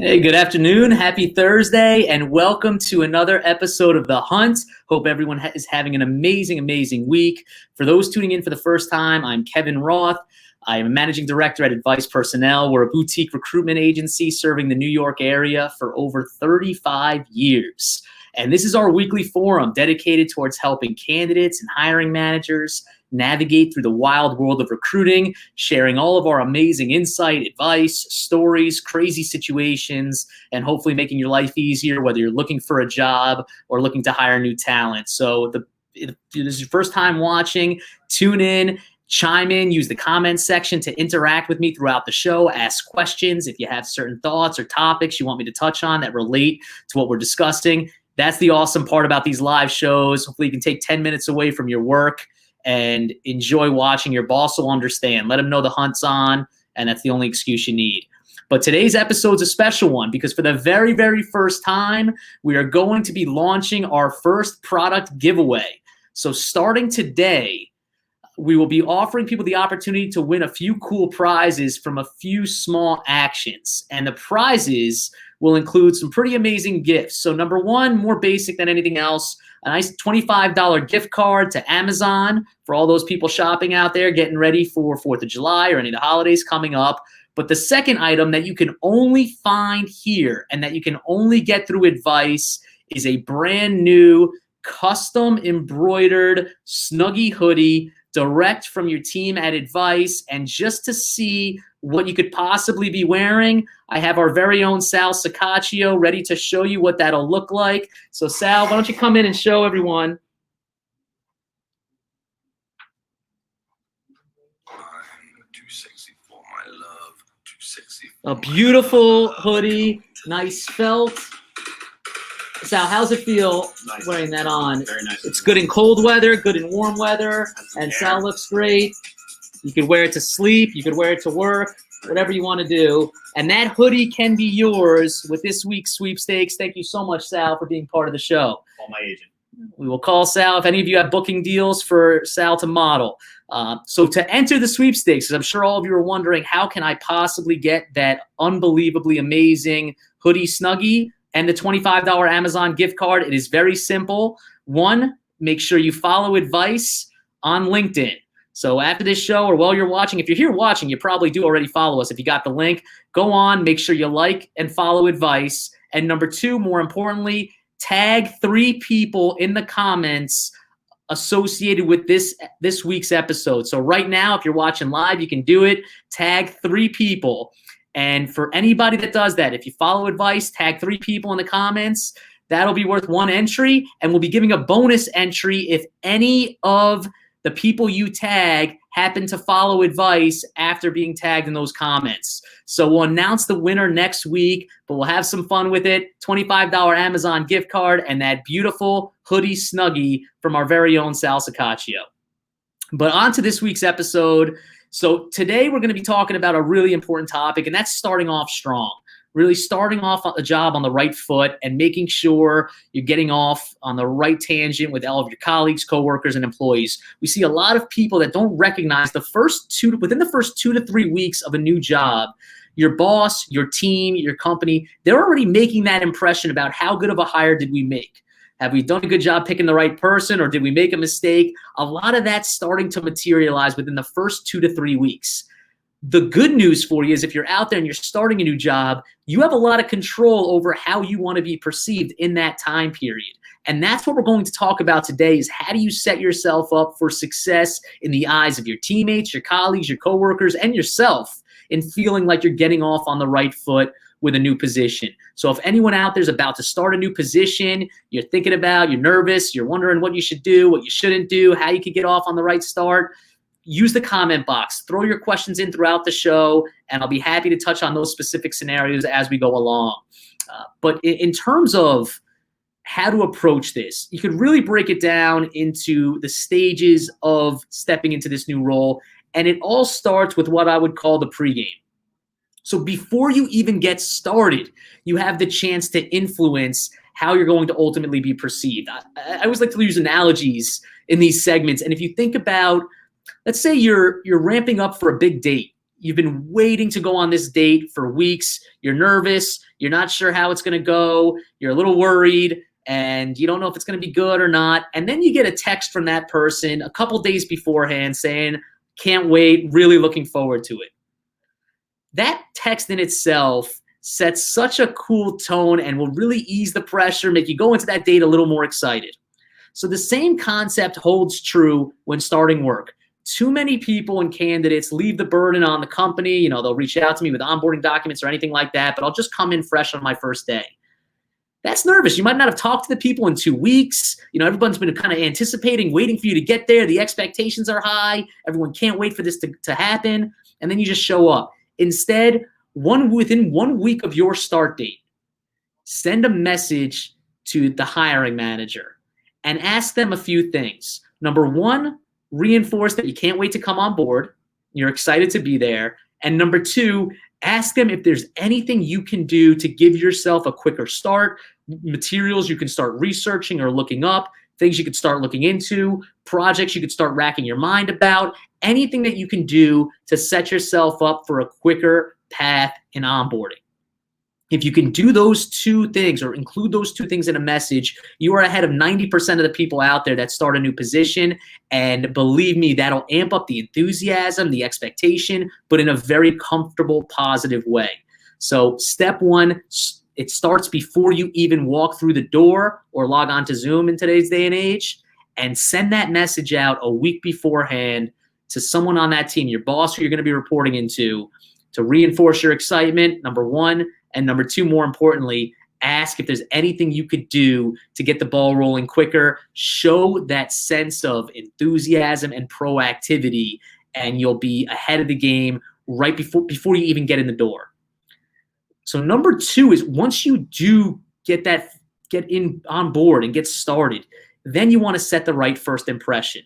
Hey, good afternoon. Happy Thursday, and welcome to another episode of The Hunt. Hope everyone is having an amazing week. For those tuning in for the first time, I'm Kevin Roth. I am a managing director at Advice Personnel. We're a boutique recruitment agency serving the New York area for over 35 years. And this is our weekly forum dedicated towards helping candidates and hiring managers navigate through the wild world of recruiting, sharing all of our amazing insight, advice, stories, crazy situations, and hopefully making your life easier, whether you're looking for a job or looking to hire new talent. So if this is your first time watching, tune in, chime in, use the comments section to interact with me throughout the show, ask questions if you have certain thoughts or topics you want me to touch on that relate to what we're discussing. That's the awesome part about these live shows. Hopefully you can take 10 minutes away from your work and enjoy watching. Your boss will understand. Let them know the hunt's on, and that's the only excuse you need. But today's episode's a special one because for the very first time, we are going to be launching our first product giveaway. So starting today, we will be offering people the opportunity to win a few cool prizes from a few small actions. And the prizes will include some pretty amazing gifts. So number one, more basic than anything else, a nice $25 gift card to Amazon for all those people shopping out there getting ready for 4th of July or any of the holidays coming up. But the second item that you can only find here and that you can only get through Advice is a brand new custom embroidered Snuggie hoodie direct from your team at Advice. And just to see what you could possibly be wearing, I have our very own Sal Sacaccio ready to show you what that'll look like. So Sal, why don't you come in and show everyone? I'm too sexy for my love, too sexy A for beautiful hoodie, nice felt. Sal, how's it feel wearing that on? Very nice. It's good in cold weather, good in warm weather, and Sal looks great. You could wear it to sleep, you could wear it to work, whatever you want to do. And that hoodie can be yours with this week's sweepstakes. Thank you so much, Sal, for being part of the show. Call my agent. We will call Sal if any of you have booking deals for Sal to model. So to enter the sweepstakes, because I'm sure all of you are wondering, how can I possibly get that unbelievably amazing hoodie Snuggie and the $25 Amazon gift card? It is very simple. One, make sure you follow Advice on LinkedIn. So after this show or while you're watching, if you're here watching, you probably do already follow us. If you got the link, go on, make sure you like and follow Advice. And number two, more importantly, tag 3 people in the comments associated with this week's episode. So right now, if you're watching live, you can do it. Tag 3 people. And for anybody that does that, if you follow Advice, tag 3 people in the comments, that'll be worth 1 entry. And we'll be giving a bonus entry if any of the people you tag happen to follow Advice after being tagged in those comments. So we'll announce the winner next week, but we'll have some fun with it. $25 Amazon gift card and that beautiful hoodie Snuggie from our very own Sal Sacaccio. But on to this week's episode. So today we're going to be talking about a really important topic, and that's starting off strong. Really starting off a job on the right foot and making sure you're getting off on the right tangent with all of your colleagues, coworkers, and employees. We see a lot of people that don't recognize within the first 2 to 3 weeks of a new job, your boss, your team, your company, they're already making that impression about how good of a hire did we make. Have we done a good job picking the right person, or did we make a mistake? A lot of that's starting to materialize within the first 2 to 3 weeks. The good news for you is if you're out there and you're starting a new job, you have a lot of control over how you want to be perceived in that time period. And that's what we're going to talk about today is how do you set yourself up for success in the eyes of your teammates, your colleagues, your coworkers, and yourself in feeling like you're getting off on the right foot with a new position. So if anyone out there is about to start a new position, you're thinking about, you're nervous, you're wondering what you should do, what you shouldn't do, how you could get off on the right start, use the comment box, throw your questions in throughout the show, and I'll be happy to touch on those specific scenarios as we go along. But in terms of how to approach this, you could really break it down into the stages of stepping into this new role, and it all starts with what I would call the pregame. So before you even get started, you have the chance to influence how you're going to ultimately be perceived. I always like to use analogies in these segments, and if you think about, let's say you're ramping up for a big date. You've been waiting to go on this date for weeks. You're nervous. You're not sure how it's going to go. You're a little worried, and you don't know if it's going to be good or not. And then you get a text from that person a couple days beforehand saying, can't wait, really looking forward to it. That text in itself sets such a cool tone and will really ease the pressure, make you go into that date a little more excited. So the same concept holds true when starting work. Too many people and candidates leave the burden on the company. They'll reach out to me with onboarding documents or anything like that, but I'll just come in fresh on my first day. That's nervous. You might not have talked to the people in 2 weeks. Everyone's been kind of anticipating, waiting for you to get there. The expectations are high. Everyone can't wait for this to happen. And then you just show up. Instead, within 1 week of your start date, send a message to the hiring manager and ask them a few things. Number one, reinforce that you can't wait to come on board. You're excited to be there. And number two, ask them if there's anything you can do to give yourself a quicker start, materials you can start researching or looking up, things you could start looking into, projects you could start racking your mind about, anything that you can do to set yourself up for a quicker path in onboarding. If you can do those two things or include those two things in a message, you are ahead of 90% of the people out there that start a new position. And believe me, that'll amp up the enthusiasm, the expectation, but in a very comfortable, positive way. So step one, it starts before you even walk through the door or log on to Zoom in today's day and age, and send that message out a week beforehand to someone on that team, your boss who you're going to be reporting into, to reinforce your excitement, number one. And number two, more importantly, ask if there's anything you could do to get the ball rolling quicker. Show that sense of enthusiasm and proactivity, and you'll be ahead of the game right before you even get in the door. So number two is, once you do get in on board and get started, then you want to set the right first impression.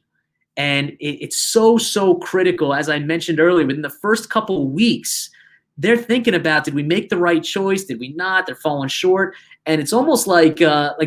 And it's so critical, as I mentioned earlier, within the first couple of weeks, they're thinking about, did we make the right choice? Did we not? They're falling short. And it's almost like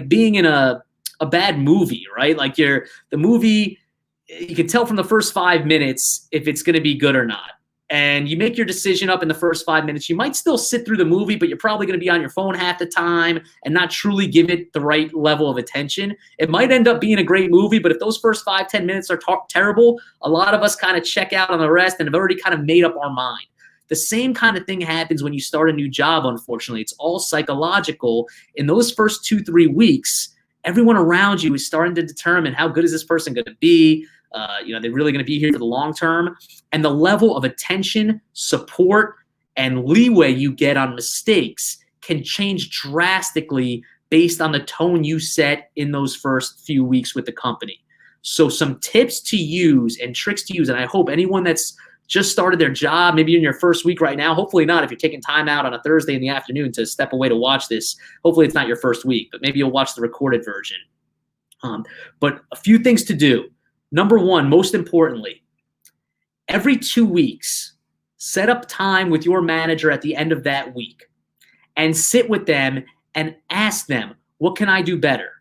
being in a bad movie, right? Like the movie, you can tell from the first 5 minutes if it's going to be good or not. And you make your decision up in the first 5 minutes. You might still sit through the movie, but you're probably going to be on your phone half the time and not truly give it the right level of attention. It might end up being a great movie, but if those first 5-10 minutes are terrible, a lot of us kind of check out on the rest and have already kind of made up our mind. The same kind of thing happens when you start a new job, unfortunately. It's all psychological. In those first 2-3 weeks, everyone around you is starting to determine, how good is this person going to be? They're really going to be here for the long term. And the level of attention, support, and leeway you get on mistakes can change drastically based on the tone you set in those first few weeks with the company. So some tips to use and tricks to use, and I hope anyone that's just started their job, maybe in your first week right now, hopefully not if you're taking time out on a Thursday in the afternoon to step away to watch this. Hopefully it's not your first week, but maybe you'll watch the recorded version. But a few things to do. Number one, most importantly, every 2 weeks, set up time with your manager at the end of that week and sit with them and ask them, what can I do better?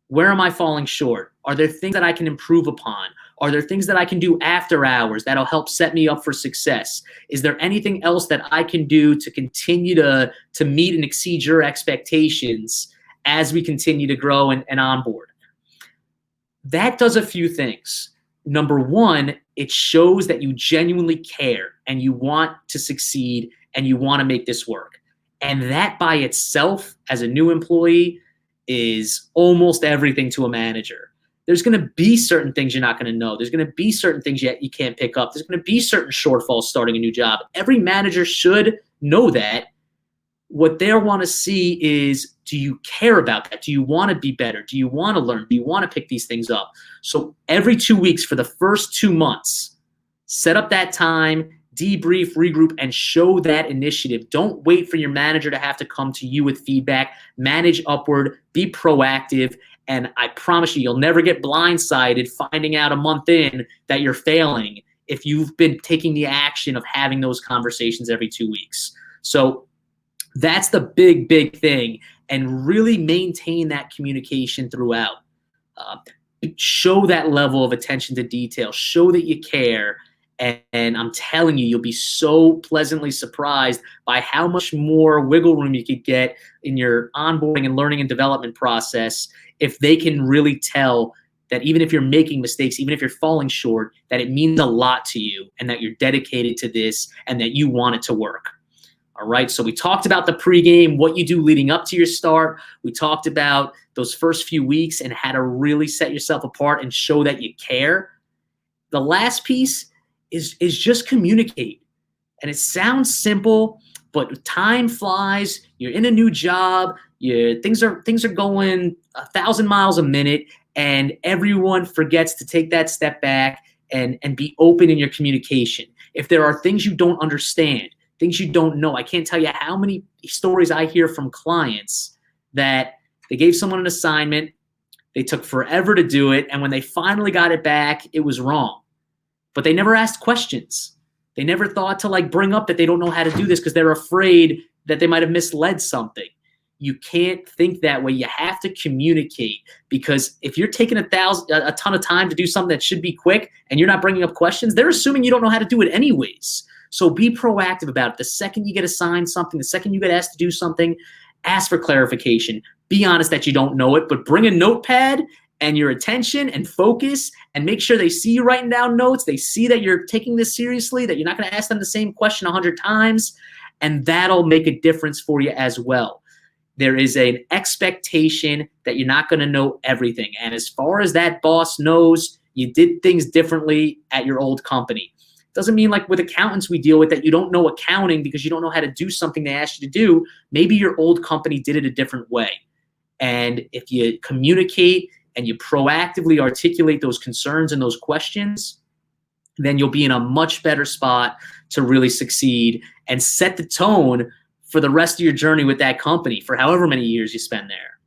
Where am I falling short? Are there things that I can improve upon? Are there things that I can do after hours that'll help set me up for success? Is there anything else that I can do to continue to meet and exceed your expectations as we continue to grow and onboard? That does a few things. Number one, it shows that you genuinely care and you want to succeed and you want to make this work. And that by itself, as a new employee, is almost everything to a manager. There's going to be certain things you're not going to know. There's going to be certain things you can't pick up. There's going to be certain shortfalls starting a new job. Every manager should know that. What they want to see is, do you care about that? Do you want to be better? Do you want to learn? Do you want to pick these things up? So every 2 weeks for the first 2 months, set up that time, debrief, regroup, and show that initiative. Don't wait for your manager to have to come to you with feedback. Manage upward, be proactive, and I promise you'll never get blindsided finding out a month in that you're failing if you've been taking the action of having those conversations every 2 weeks. So that's the big thing, and really maintain that communication throughout. Show that level of attention to detail. Show that you care, And I'm telling you, you'll be so pleasantly surprised by how much more wiggle room you could get in your onboarding and learning and development process if they can really tell that even if you're making mistakes, even if you're falling short, that it means a lot to you and that you're dedicated to this and that you want it to work. All right, so we talked about the pregame, what you do leading up to your start. We talked about those first few weeks and how to really set yourself apart and show that you care. The last piece is just communicate. And it sounds simple, but time flies. You're in a new job. Things are going 1,000 miles a minute, and everyone forgets to take that step back and be open in your communication. If there are things you don't understand, things you don't know, I can't tell you how many stories I hear from clients that they gave someone an assignment, they took forever to do it, and when they finally got it back, it was wrong. But they never asked questions. They never thought to bring up that they don't know how to do this because they're afraid that they might have misled something. You can't think that way. You have to communicate, because if you're taking a ton of time to do something that should be quick and you're not bringing up questions, they're assuming you don't know how to do it anyways. So be proactive about it. The second you get assigned something, the second you get asked to do something, ask for clarification. Be honest that you don't know it, but bring a notepad and your attention and focus, and make sure they see you writing down notes. They see that you're taking this seriously, that you're not going to ask them the same question 100 times, and that'll make a difference for you as well. There is an expectation that you're not going to know everything. And as far as that boss knows, you did things differently at your old company. Doesn't mean like with accountants we deal with that you don't know accounting because you don't know how to do something they asked you to do. Maybe your old company did it a different way. And if you communicate and you proactively articulate those concerns and those questions, then you'll be in a much better spot to really succeed and set the tone for the rest of your journey with that company for however many years you spend there.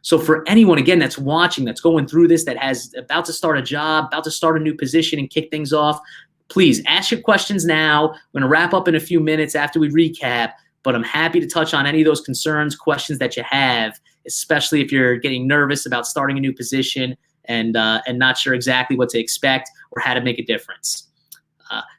So for anyone, again, that's watching, that's going through this, that has about to start a job, about to start a new position and kick things off, please ask your questions now. We're going to wrap up in a few minutes after we recap, but I'm happy to touch on any of those concerns, questions that you have, especially if you're getting nervous about starting a new position and not sure exactly what to expect or how to make a difference.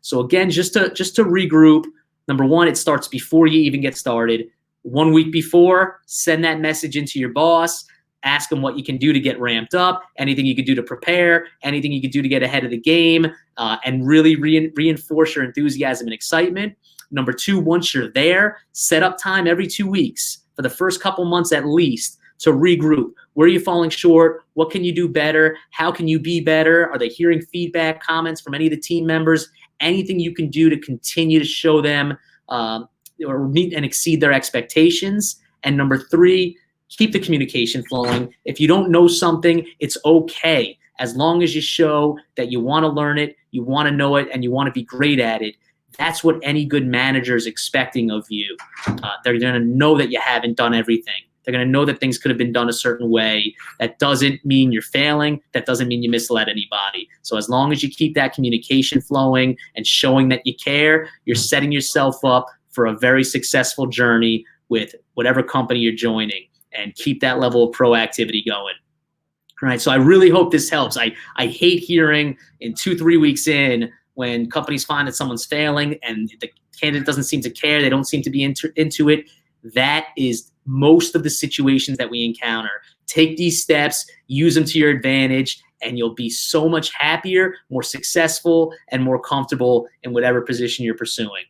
So again, just to regroup, number one, it starts before you even get started. 1 week before, send that message into your boss. Ask them what you can do to get ramped up, anything you could do to prepare, anything you could do to get ahead of the game, and really reinforce your enthusiasm and excitement. Number two, once you're there, set up time every 2 weeks for the first couple months at least to regroup. Where are you falling short? What can you do better? How can you be better? Are they hearing feedback, comments from any of the team members? Anything you can do to continue to show them or meet and exceed their expectations. And number three, keep the communication flowing. If you don't know something, it's okay. As long as you show that you want to learn it, you want to know it, and you want to be great at it, that's what any good manager is expecting of you. They're going to know that you haven't done everything. They're going to know that things could have been done a certain way. That doesn't mean you're failing. That doesn't mean you misled anybody. So as long as you keep that communication flowing and showing that you care, you're setting yourself up for a very successful journey with whatever company you're joining, and keep that level of proactivity going. All right, so I really hope this helps. I hate hearing in 2-3 weeks in when companies find that someone's failing and the candidate doesn't seem to care, they don't seem to be into it. That is most of the situations that we encounter. Take these steps, use them to your advantage, and you'll be so much happier, more successful, and more comfortable in whatever position you're pursuing.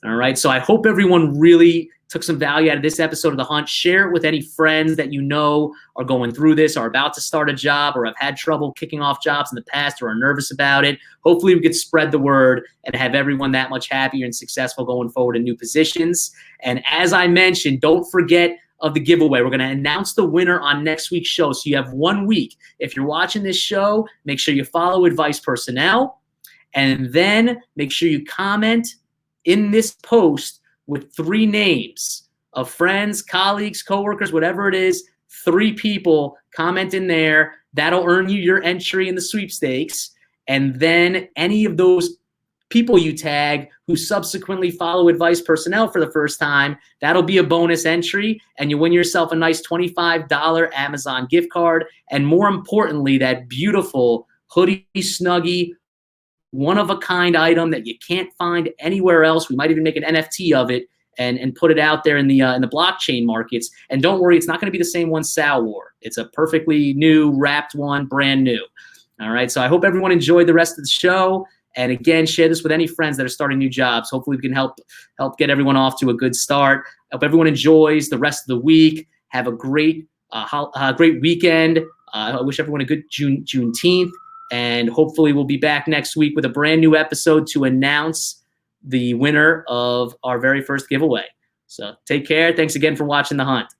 All right, so I hope everyone really took some value out of this episode of The Hunt. Share it with any friends that you know are going through this, are about to start a job, or have had trouble kicking off jobs in the past, or are nervous about it. Hopefully we could spread the word and have everyone that much happier and successful going forward in new positions. And as I mentioned, don't forget of the giveaway. We're going to announce the winner on next week's show. So you have 1 week. If you're watching this show, make sure you follow Advice Personnel, and then make sure you comment in this post with 3 names of friends, colleagues, coworkers, whatever it is. 3 people comment in there. That'll earn you your entry in the sweepstakes. And then any of those people you tag who subsequently follow Advice Personnel for the first time, that'll be a bonus entry, and you win yourself a nice $25 Amazon gift card. And more importantly, that beautiful hoodie, snuggie, one-of-a-kind item that you can't find anywhere else. We might even make an NFT of it and put it out there in the blockchain markets. And don't worry, it's not going to be the same one Sal wore. It's a perfectly new, wrapped one, brand new. All right, so I hope everyone enjoyed the rest of the show. And again, share this with any friends that are starting new jobs. Hopefully we can help get everyone off to a good start. Hope everyone enjoys the rest of the week. Have a great weekend. I wish everyone a good Juneteenth. And hopefully we'll be back next week with a brand new episode to announce the winner of our very first giveaway. So take care. Thanks again for watching The Hunt.